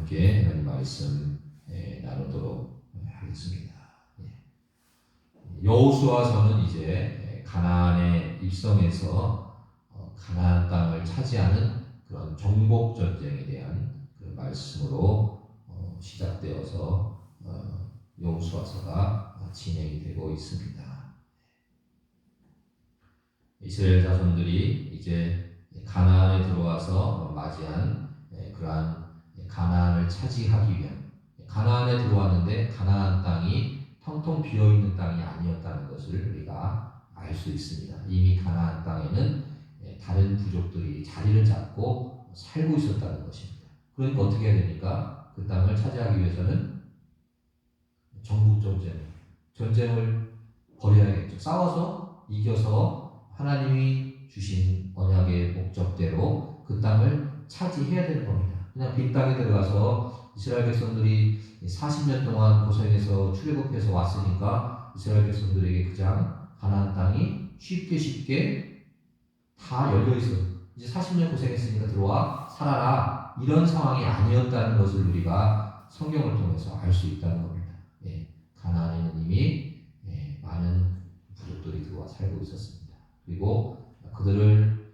함께 하나님 말씀 나누도록 하겠습니다. 여호수아서는 이제 가나안에 입성해서 가나안 땅을 차지하는 그런 정복 전쟁에 대한 그 말씀으로 시작되어서 여호수아서가 진행이 되고 있습니다. 이스라엘 자손들이 이제 가나안에 들어와서 맞이한 그러한 가나안을 차지하기 위한, 가나안에 들어왔는데 가나안 땅이 텅텅 비어있는 땅이 아니었다는 것을 우리가 알 수 있습니다. 이미 가나안 땅에는 다른 부족들이 자리를 잡고 살고 있었다는 것입니다. 그러니까 어떻게 해야 됩니까? 그 땅을 차지하기 위해서는 정복 전쟁을 벌여야겠죠. 싸워서 이겨서 하나님이 주신 언약의 목적대로 그 땅을 차지해야 되는 겁니다. 그냥 빈 땅에 들어가서 이스라엘 백성들이 40년 동안 고생해서 출애굽해서 왔으니까 이스라엘 백성들에게 그냥 가나안 땅이 쉽게 다 열려 있어요. 이제 40년 고생했으니까 들어와 살아라, 이런 상황이 아니었다는 것을 우리가 성경을 통해서 알 수 있다는 겁니다. 가나안에는 이미 많은 부족들이 들어와 살고 있었습니다. 그리고 그들을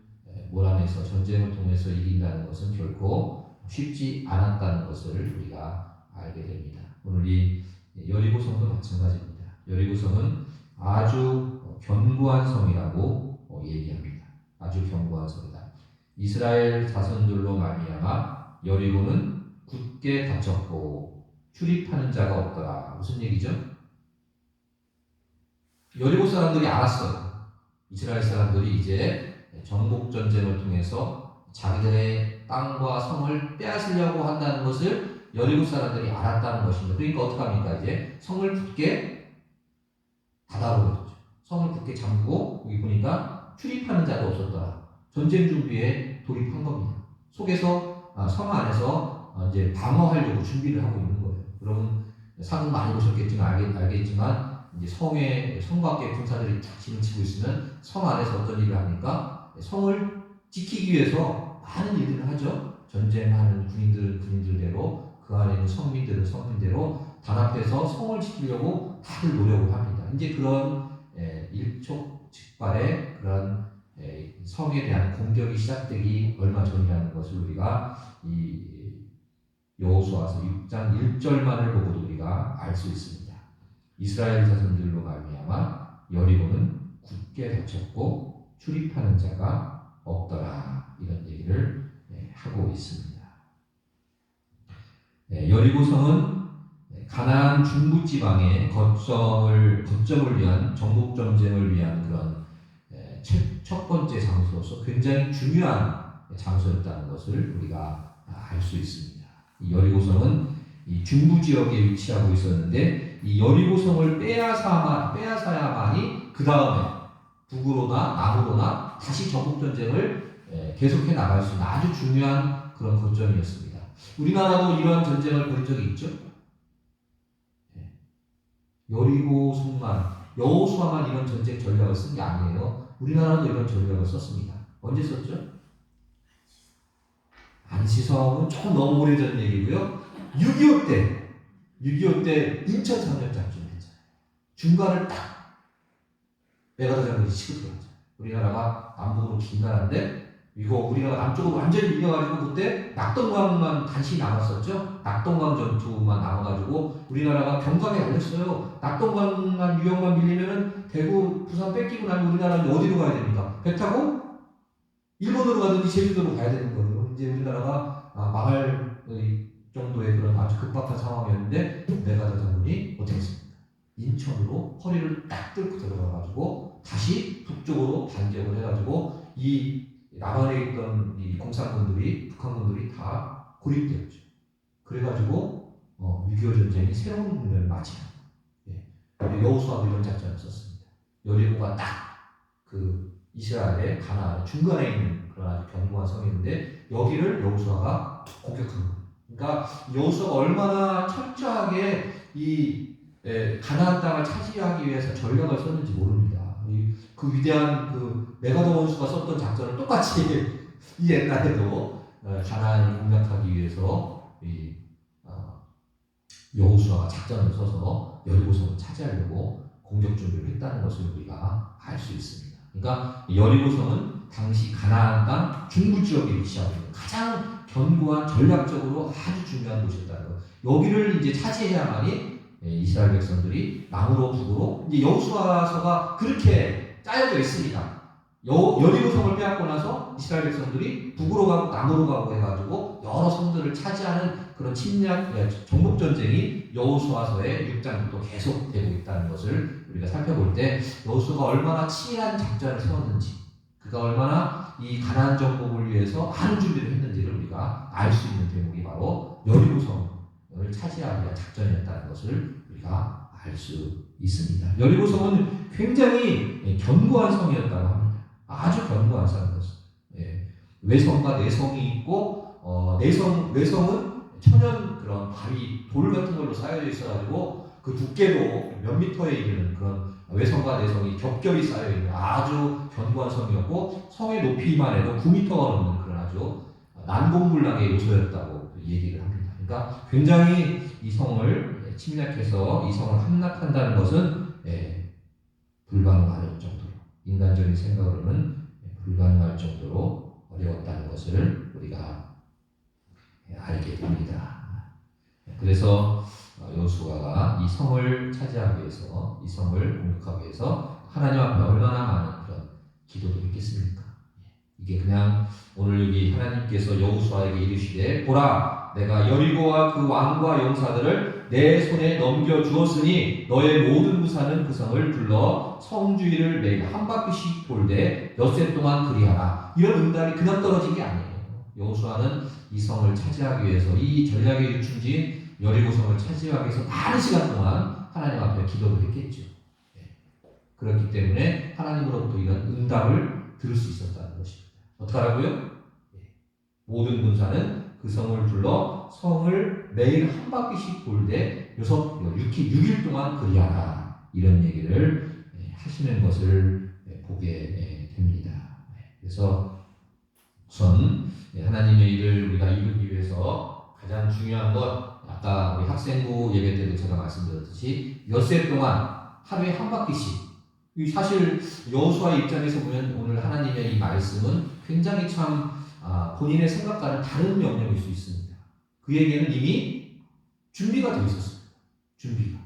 몰아내서 전쟁을 통해서 이긴다는 것은 결코 쉽지 않았다는 것을 우리가 알게 됩니다. 오늘 이 여리고성도 마찬가지입니다. 여리고성은 아주 견고한 성이라고 얘기합니다. 아주 견고한 성이다. 이스라엘 자손들로 말미암아 여리고는 굳게 닫혔고 출입하는 자가 없더라. 무슨 얘기죠? 여리고 사람들이 알았어요. 이스라엘 사람들이 이제 정복 전쟁을 통해서 자기들의 땅과 성을 빼앗으려고 한다는 것을 여리고 사람들이 알았다는 것입니다. 그러니까 어떡합니까? 이제 성을 굳게 닫아버렸죠. 성을 굳게 잠그고, 여기 보니까 출입하는 자가 없었더라. 전쟁 준비에 돌입한 겁니다. 속에서, 성 안에서 이제 방어하려고 준비를 하고 있는 거예요. 여러분 상은 많이 보셨겠지만 알겠지만 이제 성 밖에 군사들이 탁 진을 치고 있으면 성 안에서 어떤 일을 합니까? 성을 지키기 위해서 많은 일들을 하죠. 전쟁하는 군인들은 군인들대로, 그 안에 있는 성민들은 성민대로 단합해서 성을 지키려고 다들 노력을 합니다. 이제 그런 일촉즉발의 그런 성에 대한 공격이 시작되기 얼마 전이라는 것을 우리가 이 여호수아서 6장 1절만을 보고도 우리가 알 수 있습니다. 이스라엘 자손들로 말미암아 여리고는 굳게 닫혔고 출입하는 자가 없더라, 이런 얘기를 하고 있습니다. 여리고성은 가나안 중부 지방의 거점을 위한 정복 전쟁을 위한 그런 첫 번째 장소로서 굉장히 중요한 장소였다는 것을 우리가 알 수 있습니다. 이 여리고성은 이 중부 지역에 위치하고 있었는데 이 여리고성을 빼앗아야만이 그 다음에 북으로나 남으로나 다시 정복 전쟁을 계속해 나갈 수 있는 아주 중요한 그런 거점이었습니다. 우리나라도 이러한 전쟁을 벌인 적이 있죠. 여리고성만, 여호수아만 이런 전쟁 전략을 쓴 게 아니에요. 우리나라도 이런 전략을 썼습니다. 언제 썼죠? 안시성은 조금 너무 오래전 얘기고요. 6.25 때 인천 상륙 작전 했잖아요. 중간을 딱 메가더 장군이 치고 들어갔잖아요. 우리나라가 남북으로 긴 나라인데 이거 우리나라 남쪽으로 완전히 밀려가지고 그때 낙동강만 간신히 남았었죠. 낙동강 전투만 남아가지고 우리나라가 병강에 걸렸어요. 낙동강만 유역만 밀리면은 대구, 부산 뺏기고 나면 우리나라는 어디로 가야 됩니까? 배 타고 일본으로 가든지 제주도로 가야 되는 거예요. 이제 우리나라가 망할 정도의 그런 아주 급박한 상황이었는데 메가더 장군이 어떻게 했습니까? 인천으로 허리를 딱 뚫고 들어가가지고 다시 북쪽으로 반격을 해가지고 이 남한에 있던 이 공산군들이, 북한군들이 다 고립되었죠. 그래가지고 6.25 전쟁이 새로운 국면을 맞이한 여호수아도 이런 작전을 썼습니다. 여리고가 딱 그 이스라엘의 가나안 중간에 있는 그런 아주 견고한 성이었는데 여기를 여호수아가 공격한 거예요. 그러니까 여호수아가 얼마나 철저하게 이 가나안 땅을 차지하기 위해서 전략을 썼는지 모릅니다. 그 위대한 그 메가더 원수가 썼던 작전을 똑같이 이 옛날에도 가나안을 공략하기 위해서 여호수아가 작전을 써서 여리고성을 차지하려고 공격 준비를 했다는 것을 우리가 알 수 있습니다. 그러니까 여리고성은 당시 가나안 땅 중부 지역에 위치하고 있는 가장 견고한 전략적으로 아주 중요한 곳이었다는 것. 여기를 이제 차지해야만이 이스라엘 백성들이 남으로 북으로 이제 여호수아서가 그렇게 짜여져 있습니다. 여리고성을 빼앗고 나서 이스라엘 백성들이 북으로 가고 남으로 가고 해가지고 여러 성들을 차지하는 그런 침략, 정복 전쟁이 여호수아서의 6장부터 계속되고 있다는 것을 우리가 살펴볼 때 여호수아가 얼마나 치밀한 작전을 세웠는지, 그가 얼마나 이 가나안 정복을 위해서 많은 준비를 했는지를 우리가 알 수 있는 대목이 바로 여리고성을 차지하기 위한 작전이었다는 것을 우리가 알 수 있습니다. 여리고성은 굉장히 견고한 성이었다고 합니다. 아주 견고한 성이었어요. 외성과 내성이 있고 외성은 천연 그런 바위, 돌 같은 걸로 쌓여져 있어가지고 그 두께도 몇 미터에 이르는 그런 외성과 내성이 겹겹이 쌓여있는 아주 견고한 성이었고 성의 높이만 해도 9미터가 넘는 그런 아주 난공불락의 요소였다고 얘기를 합니다. 그러니까 굉장히 이 성을 침략해서 이 성을 함락한다는 것은 불가능할 정도로, 인간적인 생각으로는 불가능할 정도로 어려웠다는 것을 우리가 알게 됩니다. 그래서 여호수아가 이 성을 차지하기 위해서, 이 성을 공격하기 위해서 하나님 앞에 얼마나 많은 그런 기도도 했겠습니까? 이게 그냥 오늘 여기 하나님께서 여호수아에게 이르시되 보라, 내가 여리고와 그 왕과 용사들을 내 손에 넘겨주었으니 너의 모든 무사는 그 성을 불러 성주위를 매일 한 바퀴씩 돌되 엿새 동안 그리하라. 이런 응답이 그냥 떨어진 게 아니에요. 여호수아는 이 성을 차지하기 위해서, 이 전략의 유충지인 여리고성을 차지하기 위해서 많은 시간 동안 하나님 앞에 기도를 했겠죠. 그렇기 때문에 하나님으로부터 이런 응답을 들을 수 있었다는 것입니다. 어떻게 하라고요? 모든 군사는 그 성을 불러 성을 매일 한 바퀴씩 돌되 6일 동안 그리하라. 이런 얘기를 하시는 것을 보게 됩니다. 그래서 우선 하나님의 일을 우리가 이루기 위해서 가장 중요한 것, 아까 우리 학생부 예배 때도 제가 말씀드렸듯이 엿새 동안 하루에 한 바퀴씩, 사실 여호수아의 입장에서 보면 오늘 하나님의 이 말씀은 굉장히 참 본인의 생각과는 다른 명령일 수 있습니다. 그에게는 이미 준비가 되어 있었습니다. 준비가.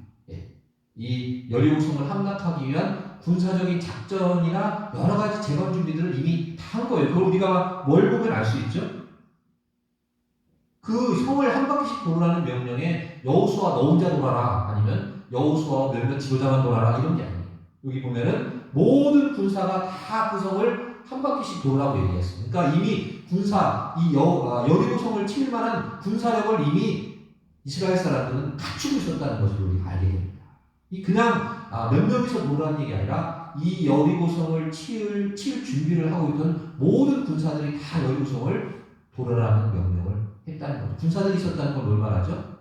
이 여리고성을 함락하기 위한 군사적인 작전이나 여러 가지 재건 준비들을 이미 다 한 거예요. 그걸 우리가 뭘 보면 알 수 있죠? 그 성을 한 바퀴씩 돌으라는 명령에 여호수아 너 혼자 돌아라, 아니면 여호수아 몇몇 지도자만 돌아라, 이런 게 아니에요. 여기 보면은 모든 군사가 다 그 성을 한 바퀴씩 돌으라고 얘기했어요. 그러니까 이미 군사, 여리고성을 칠 만한 군사력을 이미 이스라엘 사람들은 갖추고 있었다는 것을 우리가 알게 됩니다. 이 그냥 몇 명이서 돌아라는 얘기 아니라 이 여리고성을 칠 준비를 하고 있던 모든 군사들이 다 여리고성을 돌아라는 명령을 했다는 거죠. 군사들이 있었다는 건 뭘 말하죠?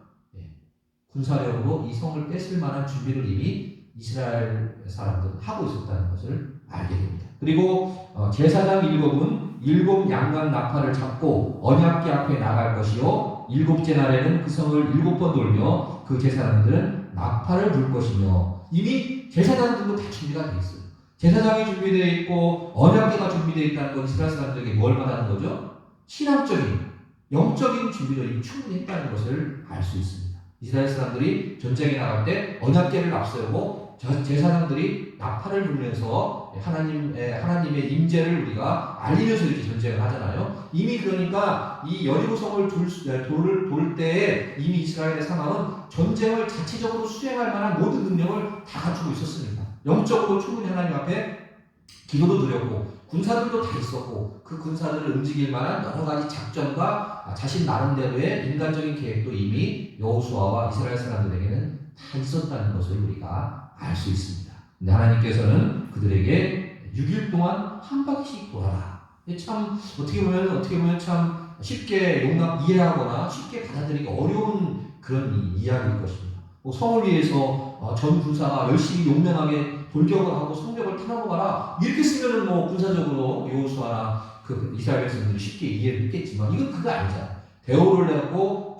군사력으로 이 성을 뺏을 만한 준비를 이미 이스라엘 사람들은 하고 있었다는 것을 알게 됩니다. 그리고 제사장 7은 7 양간 나팔을 잡고 언약궤 앞에 나갈 것이요 7째 날에는 그 성을 7번 돌며 그 제사장들은 나팔을 불 것이며, 이미 제사장들도 다 준비가 되어 있어요. 제사장이 준비되어 있고 언약궤가 준비되어 있다는 건 이스라엘 사람들에게 뭘 말하는 거죠? 신앙적인, 영적인 준비를 이미 충분히 했다는 것을 알 수 있습니다. 이스라엘 사람들이 전쟁에 나갈 때 언약궤를 앞세우고 제사장들이 나팔을 불면서 하나님의 임재를 우리가 알리면서 이렇게 전쟁을 하잖아요. 이미 그러니까 이 여리고성을 돌 때에 이미 이스라엘의 상황은 전쟁을 자체적으로 수행할 만한 모든 능력을 다 갖추고 있었습니다. 영적으로 충분히 하나님 앞에 기도도 드렸고 군사들도 다 있었고 그 군사들을 움직일 만한 여러 가지 작전과 자신 나름대로의 인간적인 계획도 이미 여호수아와 이스라엘 사람들에게는 다 있었다는 것을 우리가 알 수 있습니다. 근데 하나님께서는 그들에게 6일 동안 한 바퀴씩 돌아라. 참 어떻게 보면 참 쉽게 이해하거나 쉽게 받아들이기 어려운 그런 이야기일 것입니다. 성을 위해서 전 군사가 열심히 용맹하게 돌격을 하고 성벽을 타나보가라, 이렇게 쓰면은 군사적으로 여호수아나 그 이스라엘 백성들이 쉽게 이해를 했겠지만 이건 그거 아니잖아요. 대오를 내고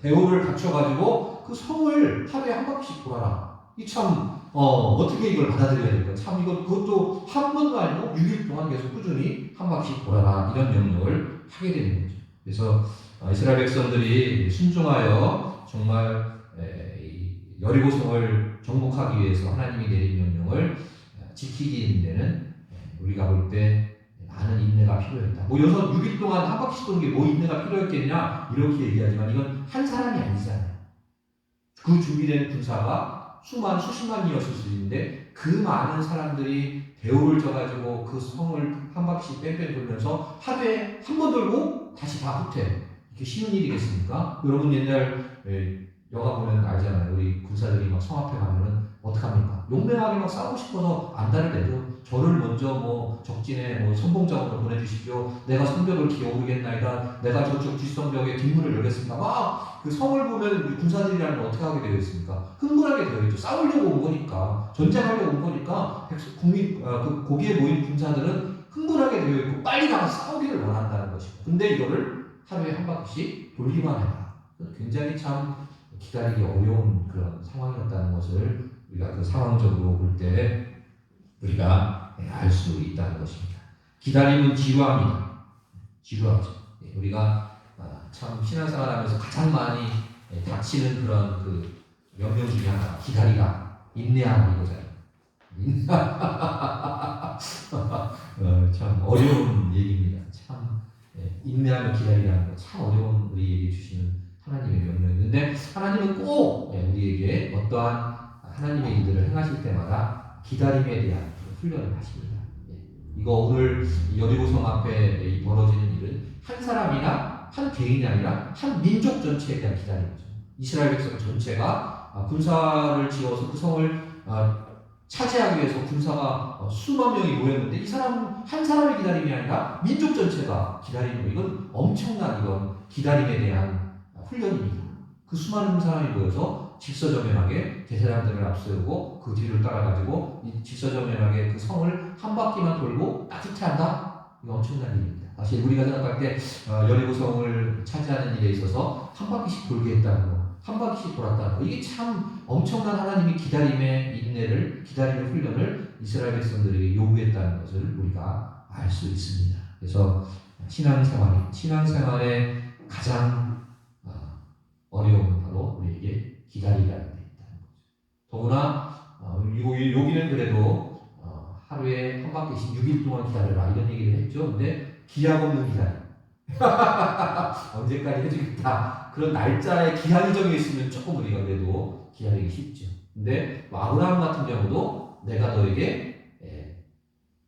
대우를 갖춰가지고 그 성을 하루에 한 바퀴씩 돌아라. 이 참 어떻게 이걸 받아들여야 될까? 참 이거 그것도 한 번도 아니고 6일 동안 계속 꾸준히 한 바퀴씩 돌아라 이런 명령을 하게 되는 거죠. 그래서 이스라엘 백성들이 순종하여 정말 여리고성을 정복하기 위해서 하나님이 내린 명령을 지키기 위해서는 우리가 볼 때 많은 인내가 필요했다. 뭐 여기서 6일 동안 한 바퀴씩 도는 게 뭐 인내가 필요했겠냐 이렇게 얘기하지만 이건 한 사람이 아니잖아요. 그 준비된 군사가 수십만이었을 수 있는데 그 많은 사람들이 대우를 져가지고 그 성을 한 바퀴씩 뺑뺑 돌면서 하루에 한 번 돌고 다시 다 후퇴. 이게 쉬운 일이겠습니까? 여러분 옛날 영화 보면 알잖아요. 우리 군사들이 막 성 앞에 가면은 어떡합니까? 용맹하게 막 싸우고 싶어서 안달을 내죠. 저를 먼저 뭐 적진에 선봉장으로 보내주십시오. 내가 성벽을 기어오르겠나이다. 내가 저쪽 뒷성벽에 뒷문을 열겠습니다. 막 그 성을 보면 군사들이라면 어떻게 하게 되어 있습니까? 흥분하게 되어 있죠. 싸우려고 온 거니까, 전쟁하려고 온 거니까 그 거기에 모인 군사들은 흥분하게 되어 있고 빨리 나가서 싸우기를 원한다는 것이고. 근데 이거를 하루에 한 바퀴씩 돌기만 해라. 굉장히 참 기다리기 어려운 그런 상황이었다는 것을 우리가 그 상황적으로 볼 때 우리가 알 수 있다는 것입니다. 기다림은 지루합니다. 지루하죠. 우리가 참 신앙생활하면서 가장 많이 닥치는 그런 그 명령 중에 하나, 기다리라, 인내하라 이거잖아요. 참 어려운 얘기입니다. 참 인내하며 기다리라는 거 참 어려운 우리에게 주시는 하나님의 명령인데 하나님은 꼭 우리에게 어떠한 하나님의 일들을 행하실 때마다 기다림에 대한 훈련을 하십니다. 이거 오늘 여리고성 앞에 벌어지는 일은 한 사람이나 한 개인이 아니라 한 민족 전체에 대한 기다림이죠. 이스라엘 백성 전체가 군사를 지어서 그 성을 차지하기 위해서 군사가 수만 명이 모였는데 이 사람 한 사람의 기다림이 아니라 민족 전체가 기다리는 거 이건 엄청난 이건 기다림에 대한 훈련입니다. 그 수많은 사람이 모여서 질서정연하게 대사장들을 앞세우고 그 뒤를 따라가지고 질서정연하게 그 성을 한 바퀴만 돌고 딱 후퇴한다? 이거 엄청난 일입니다. 사실 우리가 생각할 때 여리고성을 차지하는 일에 있어서 한 바퀴씩 돌게 했다는 거, 한 바퀴씩 돌았다는 거 이게 참 엄청난 하나님이 기다림의 인내를, 기다림의 훈련을 이스라엘 백성들에게 요구했다는 것을 우리가 알 수 있습니다. 그래서 신앙생활의 가장 어려움은 바로 우리에게 기다리라는 데 있다는 거죠. 더구나 여기는 그래도 하루에 한 바퀴씩 6일 동안 기다려라 이런 얘기를 했죠. 근데 기약 없는 기다림. 언제까지 해주겠다. 그런 날짜에 기한이 정해 있으면 조금 우리가 그래도 기다리기 쉽죠. 근데 아브라함 같은 경우도 내가 너에게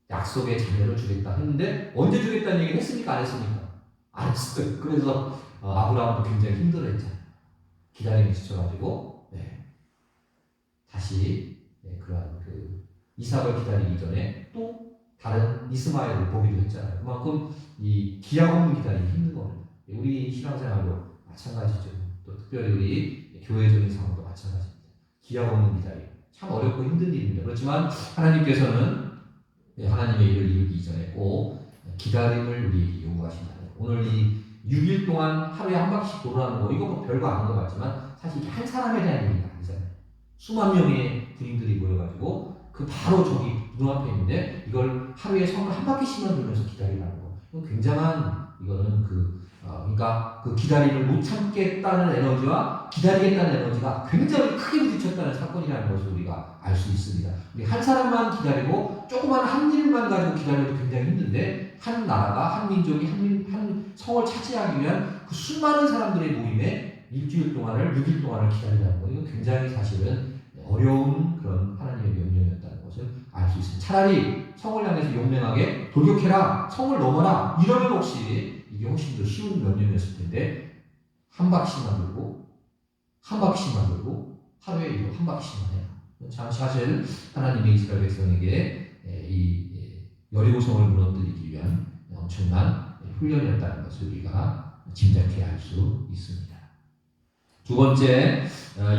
약속의 자녀를 주겠다 했는데 언제 주겠다는 얘기를 했습니까? 안 했습니까? 안 했어요. 그래서 아브라함도 굉장히 힘들어했잖아요. 기다림이 지쳐가지고 다시 그러한 그 이삭을 기다리기 전에 또 다른 이스마엘을 보기도 했잖아요. 그만큼 이 기약 없는 기다림이 힘든 겁니다. 우리 신앙생활도 마찬가지죠. 또 특별히 우리 교회적인 상황도 마찬가지입니다. 기약 없는 기다림 참 어렵고 힘든 일입니다. 그렇지만 하나님께서는 하나님의 일을 이루기 전에 꼭 기다림을 우리에게 요구하신다. 오늘 이 6일 동안 하루에 한 바퀴씩 돌아가는 거 이거 뭐 별거 아닌 것 같지만 사실 이게 한 사람에 대한 일이 아니잖아요. 수만 명의 군인들이 모여가지고 그 바로 저기 눈앞에 있는데 이걸 하루에 성을 한 바퀴씩만 돌면서 기다리라는 거. 이건 굉장한 이거는 그러니까 그 기다림을 못 참겠다는 에너지와 기다리겠다는 에너지가 굉장히 크게 부딪혔다는 사건이라는 것을 우리가 알 수 있습니다. 우리 한 사람만 기다리고 조그만 한 일만 가지고 기다려도 굉장히 힘든데 한 나라가 한 민족이 한 성을 차지하기 위한 그 수많은 사람들의 모임에 일주일 동안을 6일 동안을 기다리라는 거. 이건 굉장히 사실은 어려운 그런 하나님의 명령이었다는 것을 알 수 있습니다. 차라리 성을 향해서 용맹하게 돌격해라, 성을 넘어라 이러면 혹시 이게 훨씬 더 쉬운 명령이었을 텐데 한 바퀴씩만 돌고 한 바퀴씩만 돌고 하루에 이거 한 바퀴씩만 해라. 참 사실 하나님의 이스라엘 백성에게 이 여리고성을 무너뜨리기 위한 엄청난 훈련이었다는 것을 우리가 짐작해야 할 수 있습니다. 두 번째,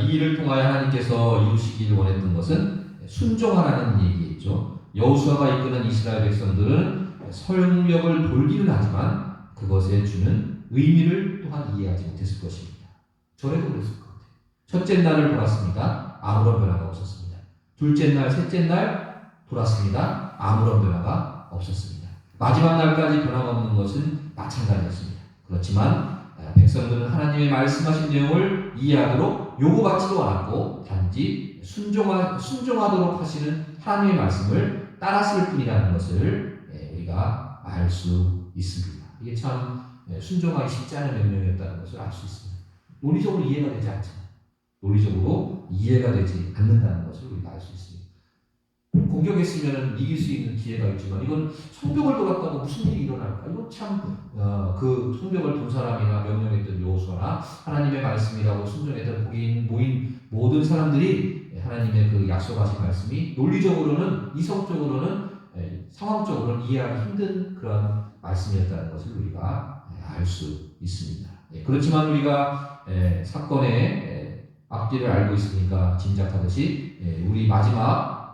이 일을 통하여 하나님께서 이루시기를 원했던 것은 순종하라는 얘기겠죠. 여호수아가 이끄는 이스라엘 백성들은 성벽을 돌기는 하지만 그것에 주는 의미를 또한 이해하지 못했을 것입니다. 저래도 그랬을 것 같아요. 첫째 날을 돌았습니다. 아무런 변화가 없었습니다. 둘째 날, 셋째 날 돌았습니다. 아무런 변화가 없었습니다. 마지막 날까지 변화가 없는 것은 마찬가지였습니다. 그렇지만 백성들은 하나님의 말씀하신 내용을 이해하도록 요구받지도 않았고 단지 순종하도록 하시는 하나님의 말씀을 따랐을 뿐이라는 것을 우리가 알 수 있습니다. 이게 참 순종하기 쉽지 않은 명령이었다는 것을 알 수 있습니다. 논리적으로 이해가 되지 않잖아요. 논리적으로 이해가 되지 않는다는 것을 우리가 알 수 있습니다. 공격했으면 이길 수 있는 기회가 있지만 이건 성벽을 돌았다고 무슨 일이 일어날까? 이건 참 그 성벽을 돈 사람이나 명령했던 여호수아나 하나님의 말씀이라고 순종했던 거기 모인 모든 사람들이 하나님의 그 약속하신 말씀이 논리적으로는 이성적으로는 상황적으로는 이해하기 힘든 그런 말씀이었다는 것을 우리가 알 수 있습니다. 그렇지만 우리가 사건의 앞뒤를 알고 있으니까 짐작하듯이 우리 마지막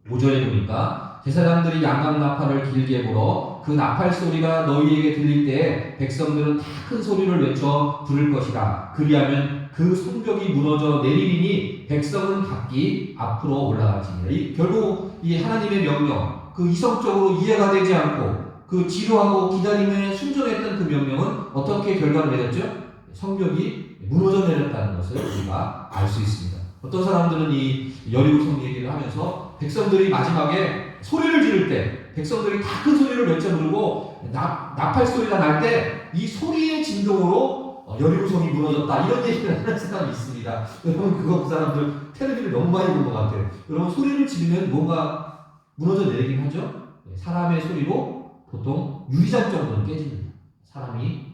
5절에 보니까 제사장들이 양각 나팔을 길게 불어 그 나팔 소리가 너희에게 들릴 때 백성들은 다 큰 소리를 외쳐 부를 것이라. 그리하면 그 성벽이 무너져 내리리니 백성은 각기 앞으로 올라갈지니라. 결국 이 하나님의 명령, 그 이성적으로 이해가 되지 않고 그 지루하고 기다림에 순종했던 그 명령은 어떻게 결과를 맺었죠? 성벽이 무너져 내렸다는 것을 우리가 알 수 있습니다. 어떤 사람들은 이 여리고성 얘기를 하면서 백성들이 마지막에 소리를 지를 때 백성들이 다 큰 소리를 외쳐 부르고 나팔 소리가 날 때 이 소리의 진동으로 여리고성이 무너졌다 이런 얘기를 하는 사람이 있습니다. 여러분 그 사람들 텔레비를 너무 많이 본 것 같아요. 여러분 소리를 지르면 뭔가 무너져 내리긴 하죠. 사람의 소리로 보통 유리잔 정도는 깨집니다. 사람이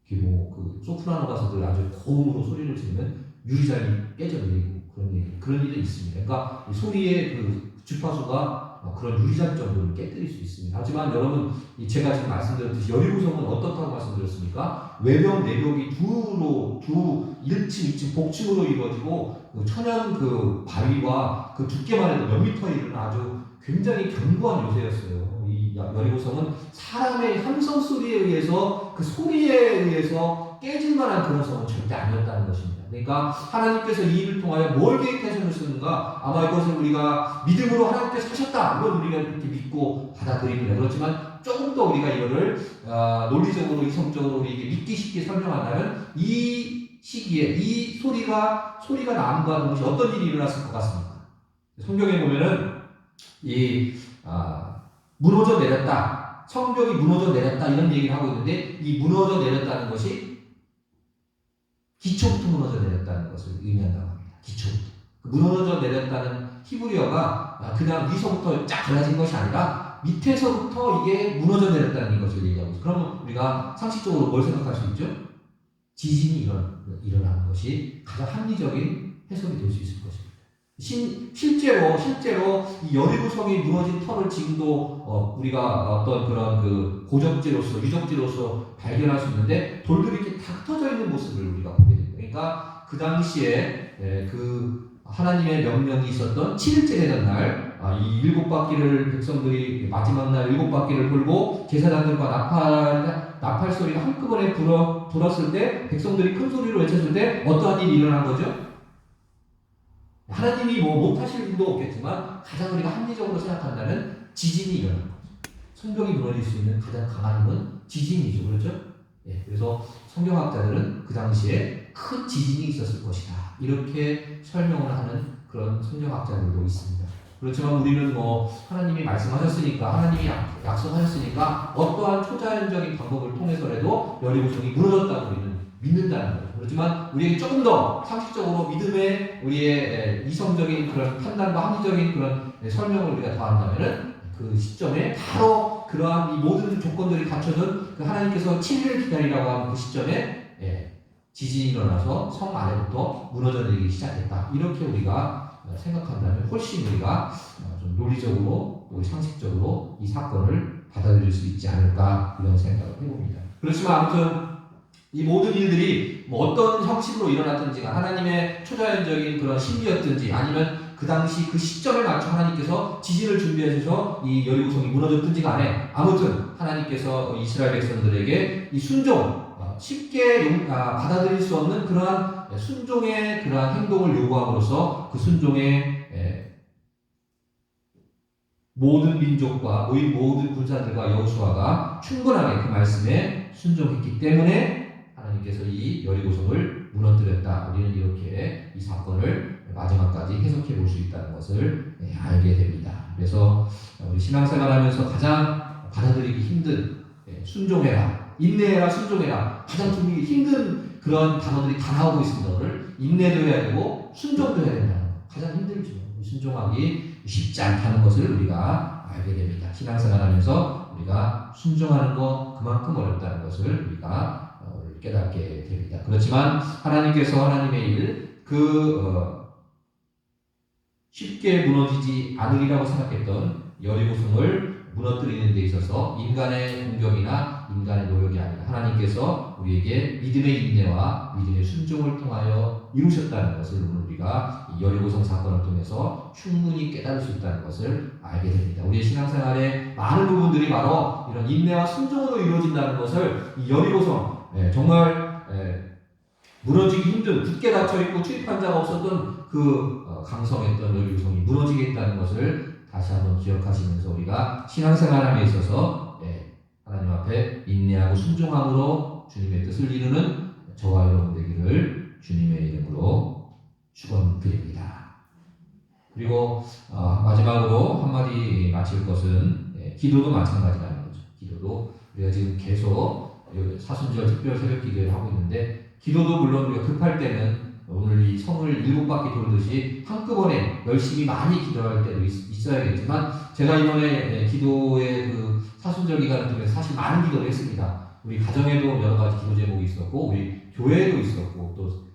그 소프라노 가수들 아주 고음으로 소리를 지르면 유리잔이 깨져내리고 그런 일이 있습니다. 그러니까 소리의 그 주파수가 그런 유리잔 정도를 깨뜨릴 수 있습니다. 하지만 여러분 제가 지금 말씀드렸듯이 여리고성은 어떻다고 말씀드렸습니까? 외벽 내벽이 두 1층, 2층 복층으로 이루어지고 그 천연 그 바위와 그 두께만 해도 몇 미터에 이르는 아주 굉장히 견고한 요새였어요. 이 여리고성은 사람의 함성 소리에 의해서 그 소리에 의해서 깨질 만한 그런 성은 절대 아니었다는 것입니다. 그러니까 하나님께서 이 일을 통하여 뭘 계획하셨는가? 아마 이것을 우리가 믿음으로 하나님께서 하셨다. 이건 우리가 이렇게 믿고 받아들입니다. 그렇지만 조금 더 우리가 이거를 논리적으로 이성적으로 우리에게 믿기 쉽게 설명한다면 이 시기에 이 소리가 남과 동시에 어떤 일이 일어났을 것 같습니까? 성경에 보면은 무너져 내렸다. 성벽이 무너져 내렸다. 이런 얘기를 하고 있는데 이 무너져 내렸다는 것이 기초부터 무너져 내렸다는 것을 의미한다고 합니다. 기초부터. 무너져 내렸다는 히브리어가 그냥 위서부터 쫙 갈라진 것이 아니라 밑에서부터 이게 무너져 내렸다는 것을 얘기하고 있어요. 그러면 우리가 상식적으로 뭘 생각할 수 있죠? 지진이 일어나는 것이 가장 합리적인 해석이 될 수 있을 것입니다. 실제로 이 여리고성이 무너진 터를 지금도 우리가 어떤 그런 그 고적지로서 유적지로서 발견할 수 있는데 돌들이 이렇게 다 흩어져 있는 모습을 우리가 보게 됩니다. 그러니까 그 당시에 그 하나님의 명령이 있었던 7일째 되는 날 이 7바퀴를 백성들이 마지막 날 7바퀴를 돌고 제사장들과 나팔 소리가 한꺼번에 불었을 때 백성들이 큰 소리로 외쳤을 때 어떠한 일이 일어난 거죠? 하나님이 못하실 일도 없겠지만 가장 우리가 합리적으로 생각한다면 지진이 일어난 거죠. 성벽이 무너질 수 있는 가장 강한 힘은 지진이죠. 그렇죠? 그래서 성경학자들은 그 당시에 큰 지진이 있었을 것이다. 이렇게 설명을 하는 그런 성경학자들도 있습니다. 그렇지만 우리는 하나님이 말씀하셨으니까 하나님이 약속하셨으니까 어떠한 초자연적인 방법을 통해서라도 여리고성이 무너졌다고 우리는 믿는다는 거죠. 그렇지만 우리에게 조금 더 상식적으로 믿음의 우리의 이성적인 그런 판단과 합리적인 그런 설명을 우리가 더한다면은 그 시점에 바로 그러한 이 모든 조건들이 갖춰진 그 하나님께서 7일을 기다리라고 하는 그 시점에 지진이 일어나서 성 안에부터 무너져 내리기 시작했다. 이렇게 우리가 생각한다면 훨씬 우리가 좀 논리적으로 또 상식적으로 이 사건을 받아들일 수 있지 않을까 이런 생각을 해봅니다. 그렇지만 아무튼 이 모든 일들이 어떤 형식으로 일어났든지 하나님의 초자연적인 그런 심리였든지 아니면 그 당시 그 시점에 맞춰 하나님께서 지진을 준비하셔서 이 여리고성이 무너졌든지 간에 아무튼 하나님께서 이스라엘 백성들에게 이 순종 쉽게 받아들일 수 없는 그러한 순종의 그러한 행동을 요구함으로써 그 순종의 모든 민족과 모든 군사들과 여호수아가 충분하게 그 말씀에 순종했기 때문에 하나님께서 이 여리고성을 무너뜨렸다. 우리는 이렇게 이 사건을 마지막까지 해석해 볼 수 있다는 것을 알게 됩니다. 그래서 우리 신앙생활하면서 가장 받아들이기 힘든 순종해라, 인내해라, 순종해라, 가장 좀 힘든 그런 단어들이 다 나오고 있습니다. 오늘 인내도 해야 되고 순종도 해야 된다는 거 가장 힘들죠. 순종하기 쉽지 않다는 것을 우리가 알게 됩니다. 신앙생활하면서 우리가 순종하는 거 그만큼 어렵다는 것을 우리가 깨닫게 됩니다. 그렇지만 하나님께서 하나님의 일 쉽게 무너지지 않으리라고 생각했던 여리고성을 무너뜨리는 데 있어서 인간의 공격이나 인간의 노력이 아니라 하나님께서 우리에게 믿음의 인내와 믿음의 순종을 통하여 이루셨다는 것을 오늘 우리가 이 여리고성 사건을 통해서 충분히 깨달을 수 있다는 것을 알게 됩니다. 우리의 신앙생활의 많은 부분들이 바로 이런 인내와 순종으로 이루어진다는 것을 이 여리고성 정말 무너지기 힘든 굳게 닫혀있고 출입한 자가 없었던 강성했던 여리고성이 무너지겠다는 것을 다시 한번 기억하시면서 우리가 신앙생활함에 있어서 하나님 앞에 인내하고 순종함으로 주님의 뜻을 이루는 저와 여러분 되기를 주님의 이름으로 축원드립니다. 그리고 마지막으로 한마디 마칠 것은 기도도 마찬가지라는 거죠. 기도도 우리가 지금 계속 사순절 특별 새벽 기도를 하고 있는데 기도도 물론 우리가 급할 때는 오늘 이 성을 7바퀴 돌듯이 한꺼번에 열심히 많이 기도할 때도 있어야겠지만 제가 이번에 기도의 사순절 기간을 통해서 사실 많은 기도를 했습니다. 우리 가정에도 여러 가지 기도 제목이 있었고 우리 교회에도 있었고 또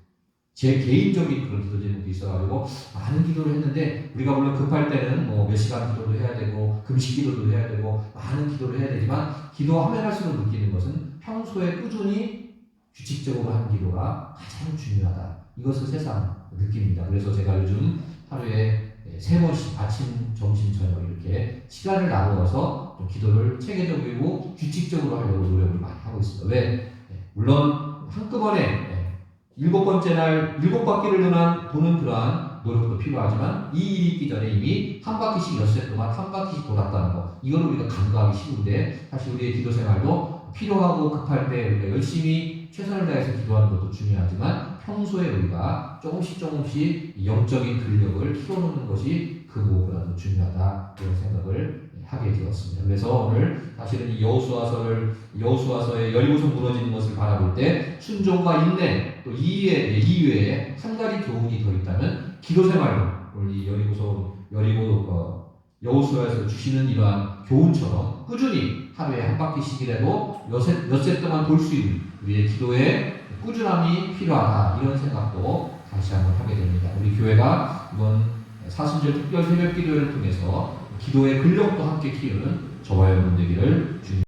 제 개인적인 그런 기도 제목도 있어가지고 많은 기도를 했는데 우리가 물론 급할 때는 몇 시간 기도도 해야 되고 금식 기도도 해야 되고 많은 기도를 해야 되지만 기도하면 할수록 느끼는 것은 평소에 꾸준히 규칙적으로 하는 기도가 가장 중요하다. 이것을 새삼 느낍니다. 그래서 제가 요즘 하루에 3번씩 아침, 점심, 저녁 이렇게 시간을 나누어서 좀 기도를 체계적이고 규칙적으로 하려고 노력을 많이 하고 있습니다. 왜? 물론 한꺼번에 7번째 날 7바퀴를 도는 그러한 노력도 필요하지만 이 일이 있기 전에 이미 한 바퀴씩 엿새 동안 한 바퀴씩 돌았다는 거 이걸 우리가 간과하기 쉬운데 사실 우리의 기도 생활도 필요하고 급할 때 우리가 열심히 최선을 다해서 기도하는 것도 중요하지만 평소에 우리가 조금씩 영적인 근력을 키워놓는 것이 그 무엇보다도 중요하다 이런 생각을 하게 되었습니다. 그래서 오늘 사실은 이 여호수아서의 여리고성 무너지는 것을 바라볼 때 순종과 인내 또 이외에 한 가지 교훈이 더 있다면 기도 생활로 오늘 이 여호수아에서 주시는 이러한 교훈처럼 꾸준히 하루에 한 바퀴씩이라도 엿새 동안 돌 수 있는 우리의 기도에 꾸준함이 필요하다 이런 생각도 다시 한번 하게 됩니다. 우리 교회가 이번 사순절 특별 새벽 기도회를 통해서 기도의 근력도 함께 키우는 저와 여러분 되기를 주님